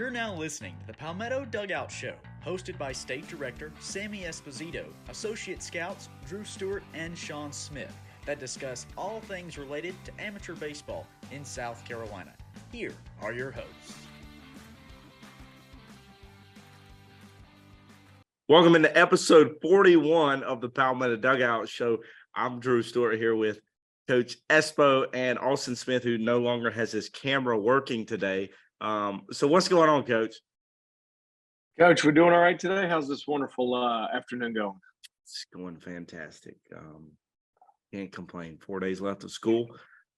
You're now listening to the Palmetto Dugout Show, hosted by State Director Sammy Esposito, Associate Scouts Drew Stewart and Sean Smith, that discuss all things related to amateur baseball in South Carolina. Here are your hosts. Welcome into episode 41 of the Palmetto Dugout Show. I'm Drew Stewart here with Coach Espo and Austin Smith, who no longer has his camera working today. So what's going on, Coach? Coach, we're doing all right today. How's this wonderful afternoon going? It's going fantastic. Can't complain. 4 days left of school,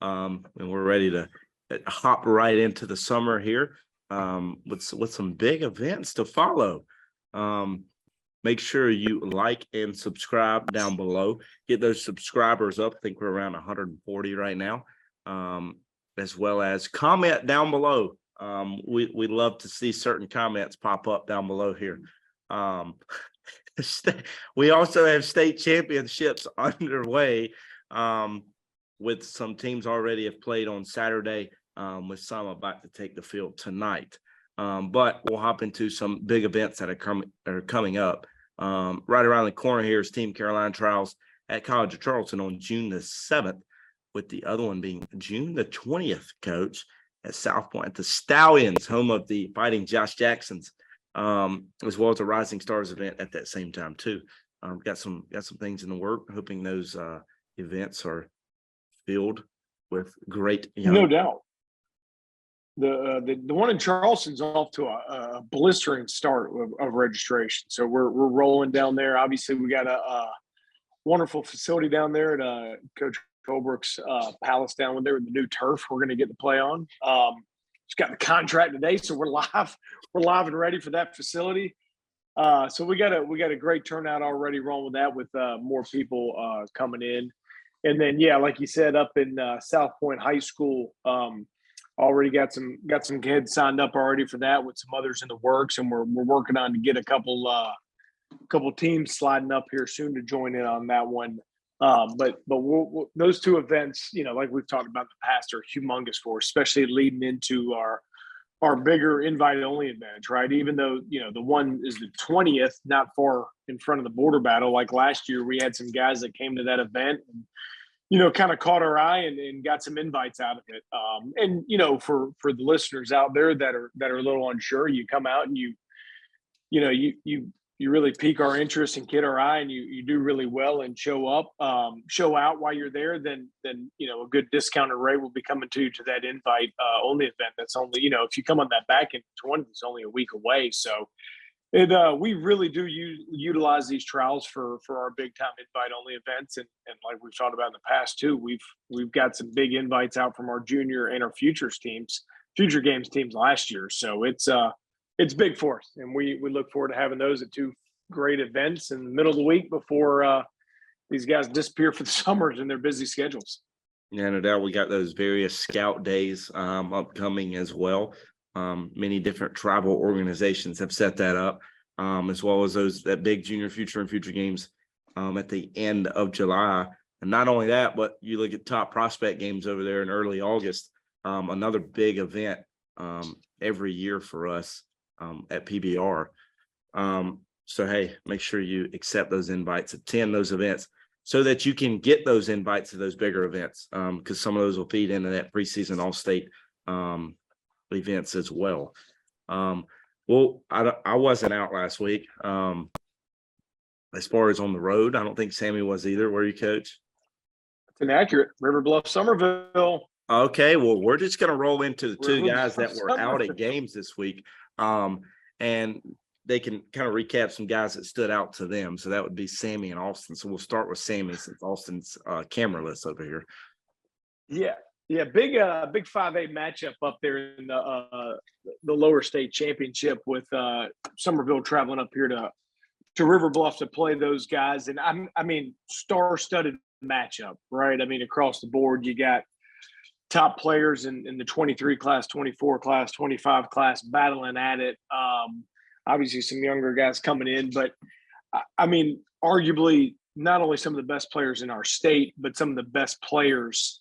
and we're ready to hop right into the summer here with some big events to follow. Make sure you like and subscribe down below. Get those subscribers up. I think we're around 140 right now, as well as comment down below. We love to see certain comments pop up down below here. We also have state championships underway, with some teams already have played on Saturday, with some about to take the field tonight. But we'll hop into some big events that are coming up. Right around the corner here is Team Carolina Trials at College of Charleston on June the 7th, with the other one being June the 20th, Coach, at South Point, at the Stallions, home of the Fighting Josh Jacksons, as well as a Rising Stars event at that same time too. Got some things in the work, hoping those events are filled with great young. No doubt. The one in Charleston's off to a blistering start of registration. So we're rolling down there. Obviously, we got a wonderful facility down there at Coach Colbrook's Palace down there with the new turf we're going to get to play on. Just got the contract today, so we're live and ready for that facility. So we got a great turnout already rolling with that, with more people coming in. And then, yeah, like you said, up in South Point High School, already got some kids signed up already for that, with some others in the works, and we're working on to get a couple teams sliding up here soon to join in on that one. But those two events, like we've talked about in the past, are humongous for us, especially leading into our bigger invite-only events, right? Even though, the one is the 20th, not far in front of the border battle. Like last year, we had some guys that came to that event and, kind of caught our eye and got some invites out of it. And, for the listeners out there that are a little unsure, you come out and you really pique our interest and get our eye, and you do really well and show out while you're there, then a good discounted rate will be coming to that invite only event. That's only, if you come on that back end, it's only a week away. So we really do utilize these trials for our big time invite only events. And like we've talked about in the past too, we've got some big invites out from our junior and our future games teams last year. So it's big for us, and we look forward to having those at two great events in the middle of the week before these guys disappear for the summers and their busy schedules. Yeah, no doubt. We got those various scout days upcoming as well. Many different tribal organizations have set that up, as well as that big junior future and future games at the end of July. And not only that, but you look at top prospect games over there in early August, another big event every year for us at PBR. So, hey, make sure you accept those invites, attend those events so that you can get those invites to those bigger events, because some of those will feed into that preseason all-state events as well. Well, I wasn't out last week. As far as on the road, I don't think Sammy was either. Were you, Coach? It's inaccurate. River Bluff, Somerville. Okay, well, we're just going to roll into the two guys that were out at games this week, and they can kind of recap some guys that stood out to them. So that would be Sammy and Austin. So we'll start with Sammy, since Austin's cameraless over here. Yeah, big 5A matchup up there in the lower state championship, with Somerville traveling up here to River Bluff to play those guys. And I mean, star-studded matchup, right? I mean, across the board, you got top players in the 23 class, 24 class, 25 class battling at it. Obviously, some younger guys coming in, but I mean, arguably not only some of the best players in our state, but some of the best players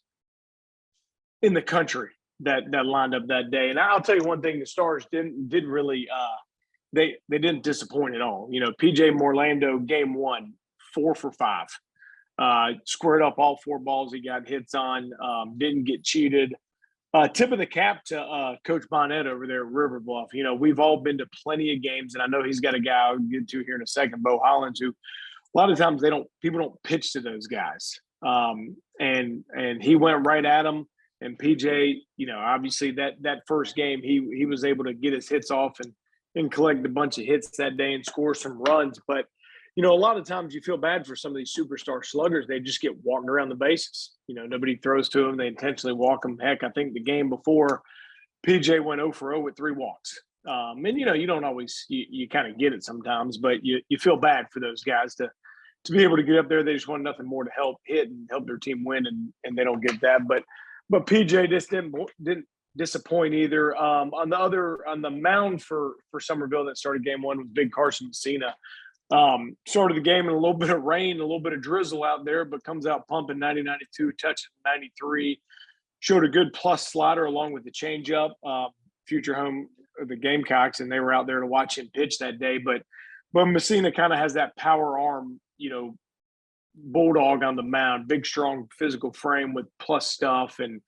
in the country that lined up that day. And I'll tell you one thing: the Stars didn't really they didn't disappoint at all. PJ Morlando, game one, 4 for 5, squared up all 4 balls he got hits on, didn't get cheated. Tip of the cap to Coach Bonnet over there at River Bluff. We've all been to plenty of games, and I know he's got a guy I'll get to here in a second, Bo Hollins, who a lot of times people don't pitch to those guys. And he went right at him. And PJ, obviously that first game, he was able to get his hits off and collect a bunch of hits that day and score some runs. But, a lot of times you feel bad for some of these superstar sluggers. They just get walked around the bases. Nobody throws to them. They intentionally walk them. Heck, I think the game before, PJ went 0 for 0 with 3 walks. And, you don't always – you kind of get it sometimes, but you feel bad for those guys to be able to get up there. They just want nothing more to help hit and help their team win, and they don't get that. But PJ just didn't disappoint either. On the mound for Somerville that started game one was Big Carson Messina. Started the game in a little bit of rain, a little bit of drizzle out there, but comes out pumping 90-92, touching 93. Showed a good plus slider along with the changeup. Future home of the Gamecocks, and they were out there to watch him pitch that day. But Messina kind of has that power arm, bulldog on the mound, big, strong physical frame with plus stuff. And,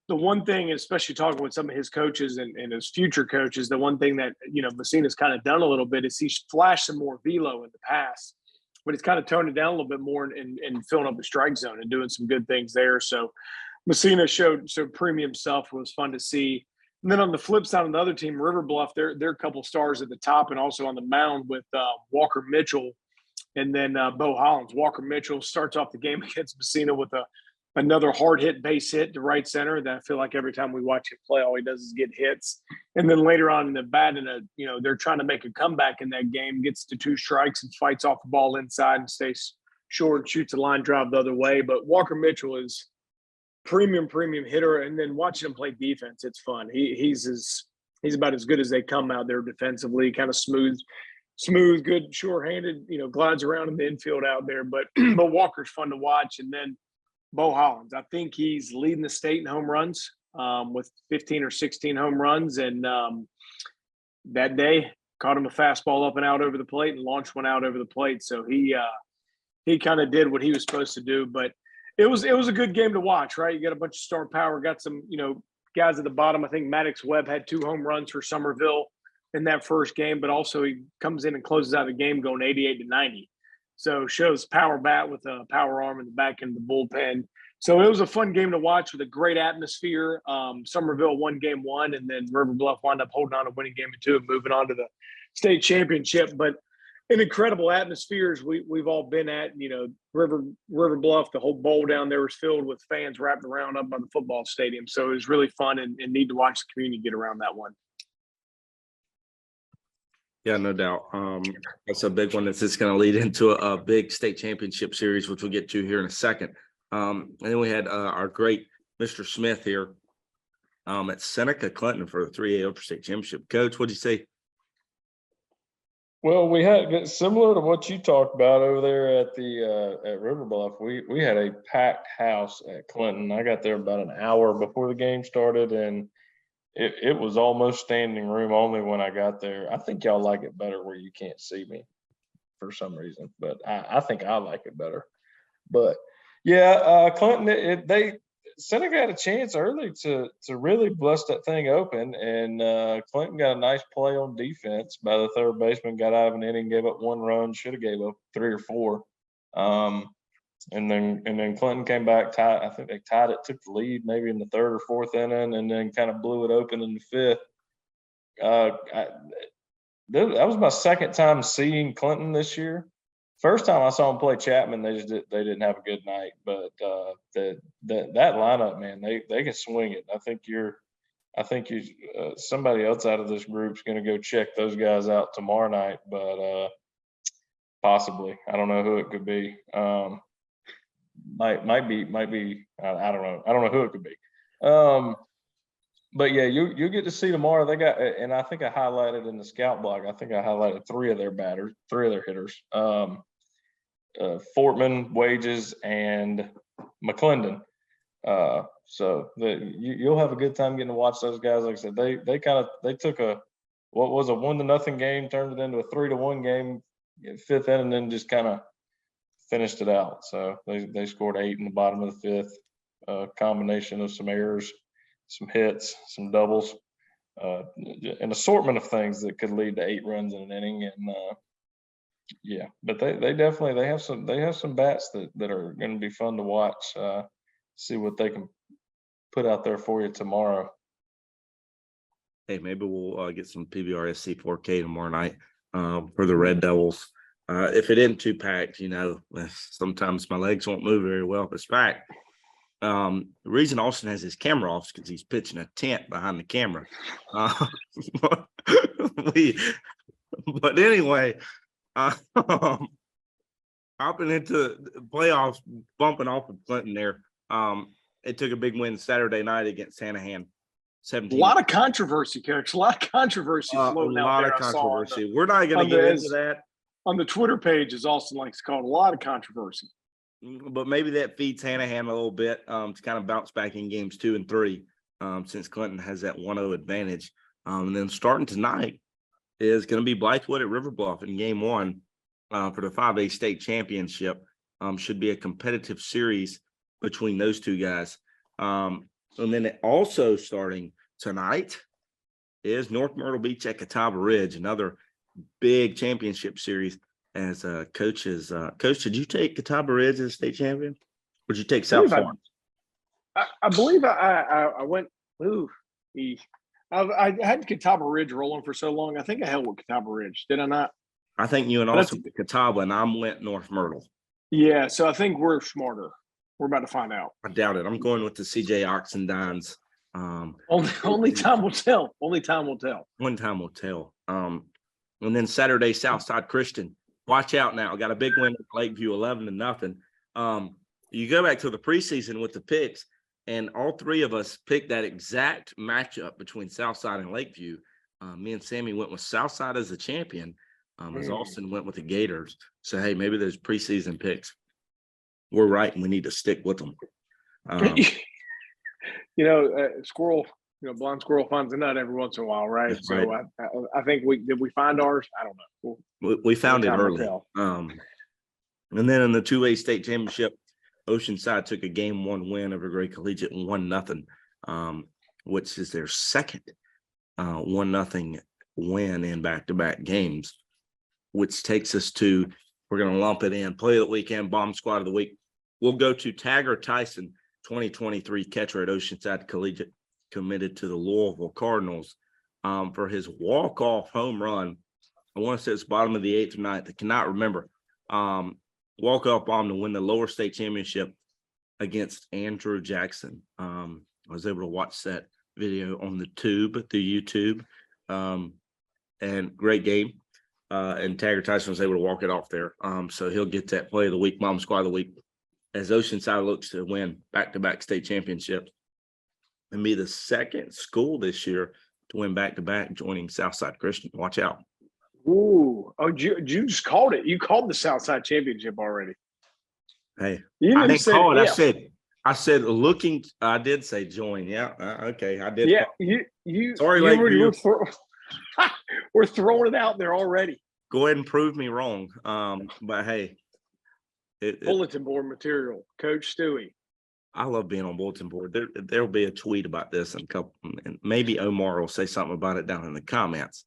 the one thing, especially talking with some of his coaches and his future coaches, the one thing that, Messina's kind of done a little bit is he's flashed some more velo in the past, but he's kind of toned it down a little bit more and filling up the strike zone and doing some good things there. So Messina showed some premium stuff. Was fun to see. And then on the flip side of the other team, River Bluff, they're a couple stars at the top and also on the mound with Walker Mitchell and then Bo Hollins. Walker Mitchell starts off the game against Messina with another hard hit base hit to right center that I feel like every time we watch him play, all he does is get hits. And then later on in the bat, they're trying to make a comeback in that game, gets to 2 strikes and fights off the ball inside and stays short, shoots a line drive the other way. But Walker Mitchell is premium hitter, and then watching him play defense, it's fun. He's about as good as they come out there defensively, kind of smooth, good, sure-handed, glides around in the infield out there. But Walker's fun to watch. And then Bo Hollins, I think he's leading the state in home runs with 15 or 16 home runs. And that day caught him a fastball up and out over the plate and launched one out over the plate. So he kind of did what he was supposed to do. But it was a good game to watch, right? You got a bunch of star power, got some, guys at the bottom. I think Maddox Webb had 2 home runs for Somerville in that first game, but also he comes in and closes out the game going 88-90. So shows power bat with a power arm in the back end of the bullpen. So it was a fun game to watch with a great atmosphere. Somerville won game 1, and then River Bluff wound up holding on to winning game 2 and moving on to the state championship. But an incredible atmospheres we've all been at. River Bluff, the whole bowl down there was filled with fans wrapped around up by the football stadium. So it was really fun and neat to watch the community get around that one. Yeah, no doubt. That's a big one that's just going to lead into a big state championship series, which we'll get to here in a second. And then we had our great Mr. Smith here at Seneca Clinton for the 3A Upper State Championship. Coach, what'd you say? Well, we had similar to what you talked about over there at the at River Bluff. We had a packed house at Clinton. I got there about an hour before the game started, and it was almost standing room only when I got there. I think y'all like it better where you can't see me for some reason, but I think I like it better. But yeah, Clinton, Seneca had a chance early to really bust that thing open, and Clinton got a nice play on defense by the third baseman. Got out of an inning, gave up 1 run, should have gave up 3 or 4. And then Clinton came back, tied. I think they tied it, took the lead maybe in the 3rd or 4th inning, and then kind of blew it open in the 5th. That was my 2nd time seeing Clinton this year. First time I saw them play Chapman, they didn't have a good night. But that lineup, man, they can swing it. I think somebody else out of this group is going to go check those guys out tomorrow night. But possibly, I don't know who it could be. Might be. I don't know. I don't know who it could be. But yeah, you get to see tomorrow. They got, and I think I highlighted in the scout block. I think I highlighted 3 of their hitters. Fortman, Wages, and McClendon. So you'll have a good time getting to watch those guys. Like I said, they took what was a 1-0 game, turned it into a 3-1 game, fifth inning, and then just kind of finished it out. So they scored 8 in the bottom of the fifth. Combination of some errors, some hits, some doubles, an assortment of things that could lead to 8 runs in an inning. And but they definitely have some bats that are going to be fun to watch. See what they can put out there for you tomorrow. Hey, maybe we'll get some PBRSC 4K tomorrow night for the Red Devils. If it isn't too packed, sometimes my legs won't move very well if it's packed. The reason Austin has his camera off is because he's pitching a tent behind the camera. But anyway, hopping into the playoffs, bumping off of Clinton there. It took a big win Saturday night against Hanahan. 17. A lot of controversy, Coach. A lot of controversy floating out there. A lot of controversy. We're not going to get into that. On the Twitter page, as Austin likes to call it, a lot of controversy. But maybe that feeds Hanahan a little bit to kind of bounce back in games 2 and 3 since Clinton has that 1-0 advantage. And then starting tonight is going to be Blythewood at River Bluff in game 1 for the 5A state championship. Should be a competitive series between those two guys. And then also starting tonight is North Myrtle Beach at Catawba Ridge, another big championship series. As coaches, Coach, did you take Catawba Ridge as a state champion? Or did you take South Florence? I believe I went. I had Catawba Ridge rolling for so long. I think I held with Catawba Ridge. Did I not? I think you and Austin went Catawba, and I went North Myrtle. Yeah, so I think we're smarter. We're about to find out. I doubt it. I'm going with the CJ Oxendines. Only time will tell. Only time will tell. One time will tell. And then Saturday, Southside Christian. Watch out now. Got a big win at Lakeview, 11-0. You go back to the preseason with the picks, and all 3 of us picked that exact matchup between Southside and Lakeview. Me and Sammy went with Southside as the champion, as Austin went with the Gators. So, hey, maybe those preseason picks were right, and we need to stick with them. Squirrel. Blind squirrel finds a nut every once in a while, right? That's so right. I think did we find ours? I don't know. We found it early. And then in the 2A state championship, Oceanside took a game 1 win over Gray Collegiate 1-0, which is their second 1-0 win in back-to-back games, which takes us to, we're going to lump it in, play of the weekend, bomb squad of the week. We'll go to Taggart Tyson, 2023 catcher at Oceanside Collegiate, committed to the Louisville Cardinals for his walk-off home run. I want to say it's bottom of the 8th or 9th. I cannot remember. Walk-off bomb to win the lower state championship against Andrew Jackson. I was able to watch that video on the YouTube. And great game. And Taggart Tyson was able to walk it off there. So he'll get that play of the week, bomb squad of the week, as Oceanside looks to win back-to-back state championships and be the second school this year to win back-to-back, joining Southside Christian. Watch out. Ooh. Oh, you just called it. You called the Southside Championship already. Hey, I didn't call it. I said looking. I did say join. Yeah. Okay. I did. Yeah. Sorry, we're throwing it out there already. Go ahead and prove me wrong. But hey. Bulletin board material. Coach Stewie. I love being on bulletin board. There'll be a tweet about this in a couple, and maybe Omar will say something about it down in the comments.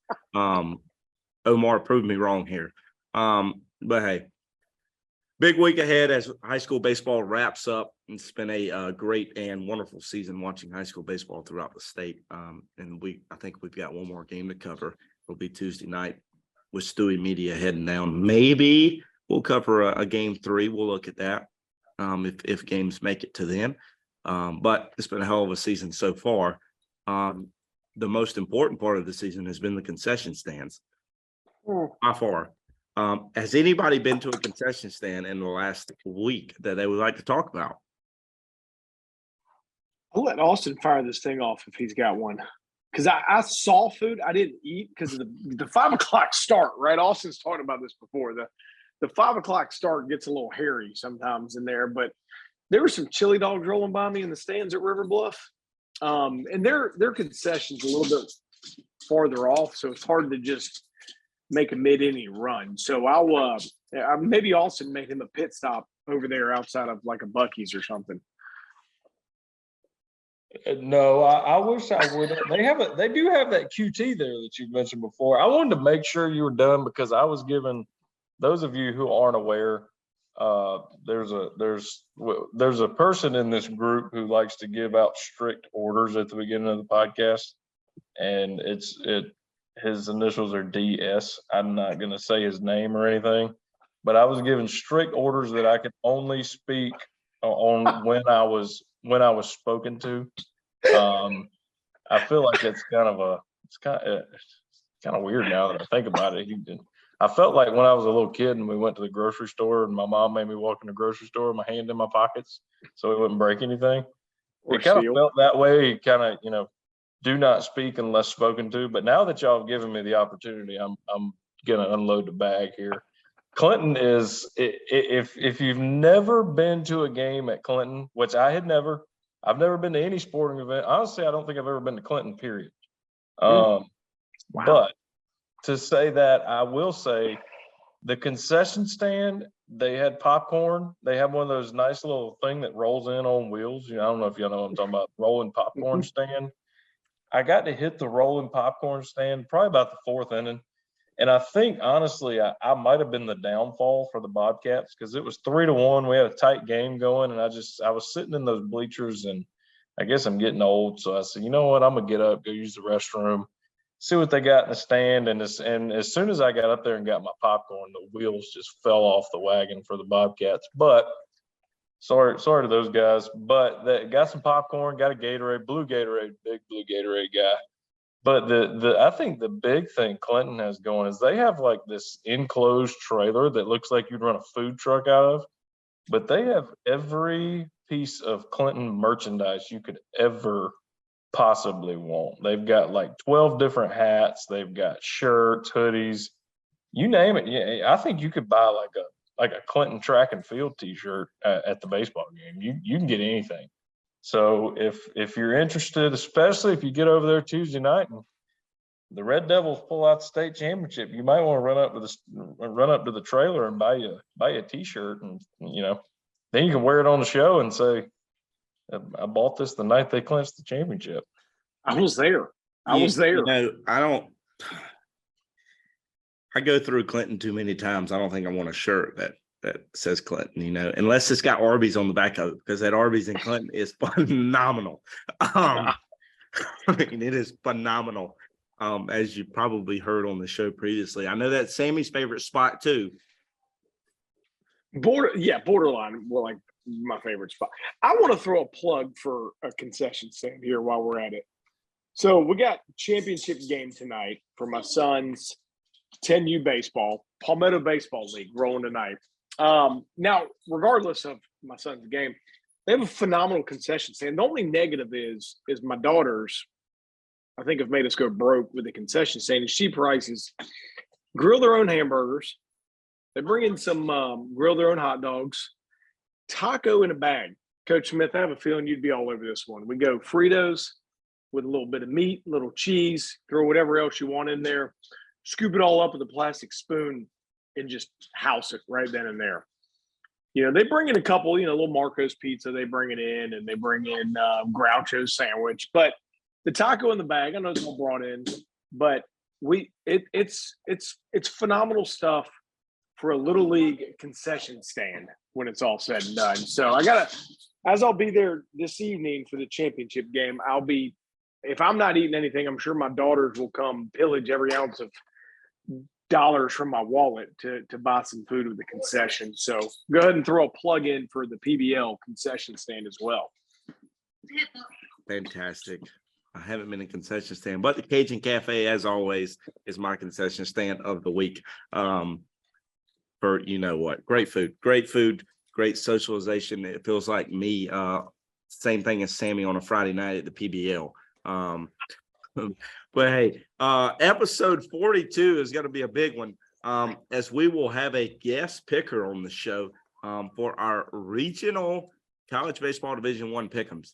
Omar proved me wrong here. But hey, big week ahead as high school baseball wraps up. It's been a great and wonderful season watching high school baseball throughout the state. And I think we've got one more game to cover. It'll be Tuesday night with Stewie Media heading down. Maybe we'll cover a game 3. We'll look at that. If games make it to them. But it's been a hell of a season so far. The most important part of the season has been the concession stands. By far. Has anybody been to a concession stand in the last week that they would like to talk about? I'll let Austin fire this thing off if he's got one. Because I saw food I didn't eat because of the 5 o'clock start, right? Austin's talked about this before. The 5 o'clock start gets a little hairy sometimes in there, but there were some chili dogs rolling by me in the stands at River Bluff. And their concession's a little bit farther off, so it's hard to just make a mid-inning run. So I'll maybe Austin make him a pit stop over there outside of like a Buc-ee's or something. No, I wish I would. They do have that QT there that you mentioned before. I wanted to make sure you were done because I was giving those of you who aren't aware. There's a person in this group who likes to give out strict orders at the beginning of the podcast, and his initials are DS. I'm not going to say his name or anything, but I was given strict orders that I could only speak on when I was spoken to. I feel like it's kind of weird now that I think about it. I felt like when I was a little kid and we went to the grocery store and my mom made me walk in the grocery store with my hand in my pockets so it wouldn't break anything. It kind of felt that way, kind of, do not speak unless spoken to. But now that y'all have given me the opportunity, I'm gonna unload the bag here. Clinton is, if you've never been to a game at Clinton, which I've never been to any sporting event. Honestly, I don't think I've ever been to Clinton, period. Wow. But to say that, I will say the concession stand, they had popcorn. They have one of those nice little thing that rolls in on wheels. I don't know if y'all know what I'm talking about, rolling popcorn stand. I got to hit the rolling popcorn stand probably about the fourth inning. And I think, honestly, I might have been the downfall for the Bobcats because it was 3-1. We had a tight game going, and I was sitting in those bleachers, and I guess I'm getting old. So I said, you know what? I'm going to get up, go use the restroom, see what they got in the stand. And as soon as I got up there and got my popcorn, the wheels just fell off the wagon for the Bobcats. But sorry to those guys. But they got some popcorn, got a Gatorade, big blue Gatorade guy. But I think the big thing Clinton has going is they have like this enclosed trailer that looks like you'd run a food truck out of, but they have every piece of Clinton merchandise you could ever possibly want. They've got like 12 different hats. They've got shirts, hoodies, you name it. Yeah, I think you could buy like a Clinton track and field T-shirt at the baseball game. You can get anything. So if you're interested, especially if you get over there Tuesday night and the Red Devils pull out the state championship, you might want to run up to the trailer and buy a T-shirt, and then you can wear it on the show and say, "I bought this the night they clinched the championship." I was there. I go through Clinton too many times. I don't think I want a shirt that says Clinton, unless it's got Arby's on the back of it, because that Arby's in Clinton is phenomenal. I mean, it is phenomenal. As you probably heard on the show previously. I know that's Sammy's favorite spot too. Borderline. Well, like my favorite spot. I want to throw a plug for a concession stand here while we're at it. So we got championship game tonight for my son's 10U baseball, Palmetto Baseball League rolling tonight. Now, regardless of my son's game, they have a phenomenal concession stand. The only negative is my daughters, I think, have made us go broke with the concession stand. And she prices grill their own hamburgers. They bring in some grill their own hot dogs, taco in a bag. Coach Smith, I have a feeling you'd be all over this one. We go Fritos with a little bit of meat, a little cheese, throw whatever else you want in there, scoop it all up with a plastic spoon, and just house it right then and there. They bring in a couple, little Marco's pizza, they bring it in, and they bring in Groucho's sandwich. But the taco in the bag, I know it's all brought in, but it's phenomenal stuff for a little league concession stand when it's all said and done. So I'll be there this evening for the championship game, if I'm not eating anything, I'm sure my daughters will come pillage every ounce of dollars from my wallet to buy some food with the concession. So go ahead and throw a plug in for the PBL concession stand as well. Fantastic. I haven't been in concession stand, but the Cajun Cafe, as always, is my concession stand of the week. For great food, great socialization. It feels like me. Same thing as Sammy on a Friday night at the PBL. But hey, episode 42 is going to be a big one, as we will have a guest picker on the show for our regional college baseball Division I pick'ems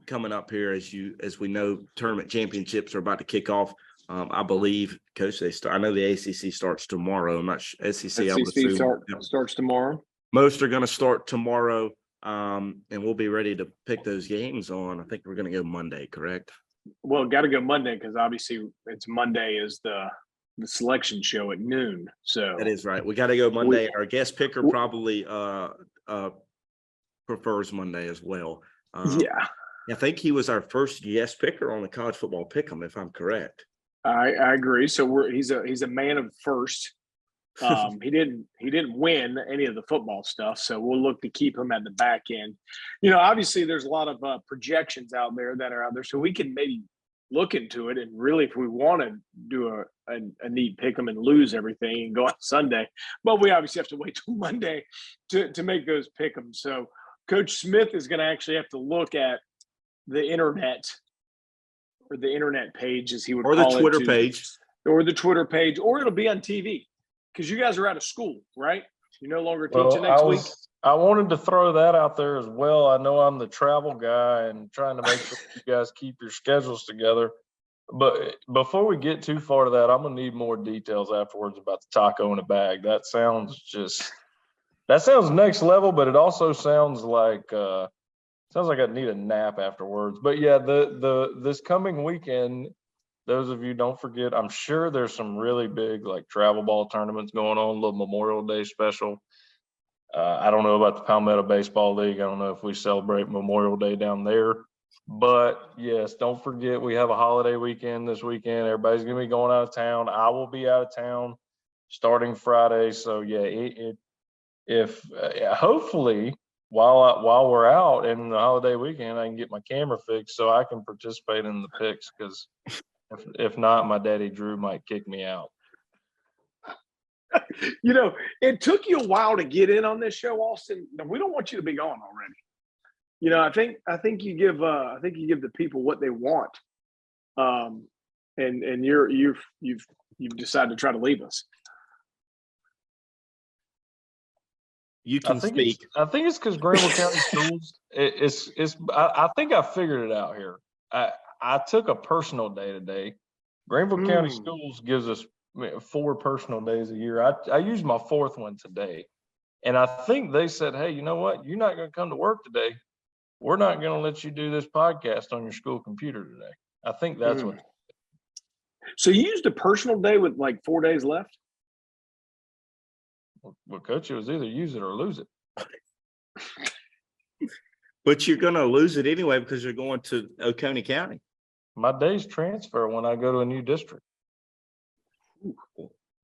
coming up here as we know, tournament championships are about to kick off. I believe, Coach, I know the ACC starts tomorrow. I'm not sure. SEC, I would assume starts tomorrow. most are going to start tomorrow, and we'll be ready to pick those games on. I think we're going to go Monday, correct? Well, got to go Monday because obviously it's Monday is the selection show at noon. So That is right. We got to go Monday. Our guest picker probably prefers Monday as well. Yeah, I think he was our first guest picker on the college football pick'em, if I'm correct. I agree. So he's a man of first. He didn't win any of the football stuff, so we'll look to keep him at the back end. You know, obviously there's a lot of projections out there, so we can maybe look into it. And really, if we want to do a neat pick 'em and lose everything and go on Sunday, but we obviously have to wait till Monday to make those pick 'em. So Coach Smith is going to actually have to look at the internet or the internet page, as he would Or the call it, Twitter page. or the Twitter page, or it'll be on TV because you guys are out of school, right? You're no longer teaching next week. I wanted to throw that out there as well. I know I'm the travel guy and trying to make sure you guys keep your schedules together. But before we get too far to that, I'm gonna need more details afterwards about the taco in a bag. That sounds next level, but it also sounds like I need a nap afterwards. But yeah, this coming weekend, those of you don't forget, I'm sure there's some really big like travel ball tournaments going on, a little Memorial Day special. I don't know about the Palmetto Baseball League. I don't know if we celebrate Memorial Day down there. But yes, don't forget we have a holiday weekend this weekend. Everybody's gonna be going out of town. I will be out of town starting Friday. So yeah, hopefully while we're out in the holiday weekend, I can get my camera fixed so I can participate in the picks, because if not, my daddy Drew might kick me out. You know, it took you a while to get in on this show, Austin. We don't want you to be gone already. You know, I think you give the people what they want, and you've decided to try to leave us. You can speak. I think it's because Greenville County Schools. I think I figured it out here. I took a personal day today. Greenville County Schools gives us 4 personal days a year. I used my 4th one today, and I think they said, "Hey, you know what? You're not going to come to work today. We're not going to let you do this podcast on your school computer today." I think that's what. So you used a personal day with like 4 days left? Well, Coach, it was either use it or lose it. But you're going to lose it anyway because you're going to Oconee County. My days transfer when I go to a new district.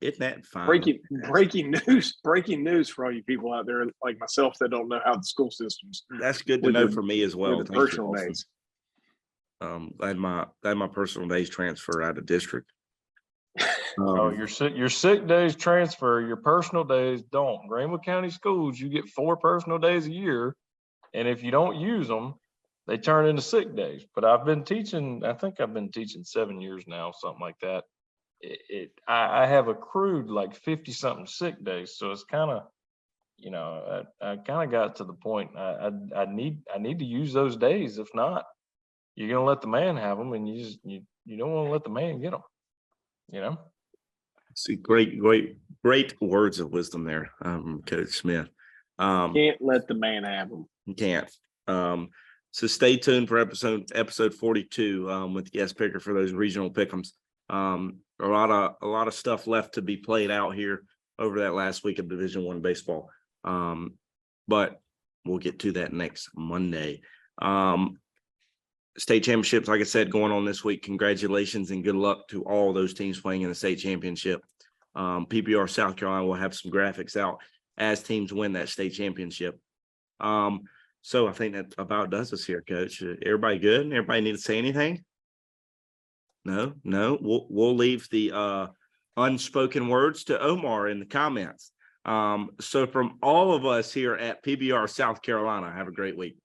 Isn't that fine? Breaking news for all you people out there like myself that don't know how the school systems. That's good to know for me as well. With the personal days. I had my personal days transfer out of district. Your sick days transfer, your personal days don't. Greenville County Schools, you get 4 personal days a year, and if you don't use them, they turn into sick days. But I've been teaching. I think I've been teaching 7 years now, something like that. I have accrued like 50 something sick days, so it's kind of, you know, I kind of got to the point. I need to use those days. If not, you're gonna let the man have them, and you don't want to let the man get them. You know. See, great words of wisdom there, Coach Smith. Can't let the man have them. You can't. So stay tuned for episode 42 with guest picker for those regional pick'ems. A lot of stuff left to be played out here over that last week of Division I baseball. But we'll get to that next Monday. State championships, like I said, going on this week. Congratulations and good luck to all those teams playing in the state championship. PBR South Carolina will have some graphics out as teams win that state championship. So I think that about does us here, Coach. Everybody good? Everybody need to say anything? No. We'll leave the unspoken words to Omar in the comments. So from all of us here at PBR South Carolina, have a great week.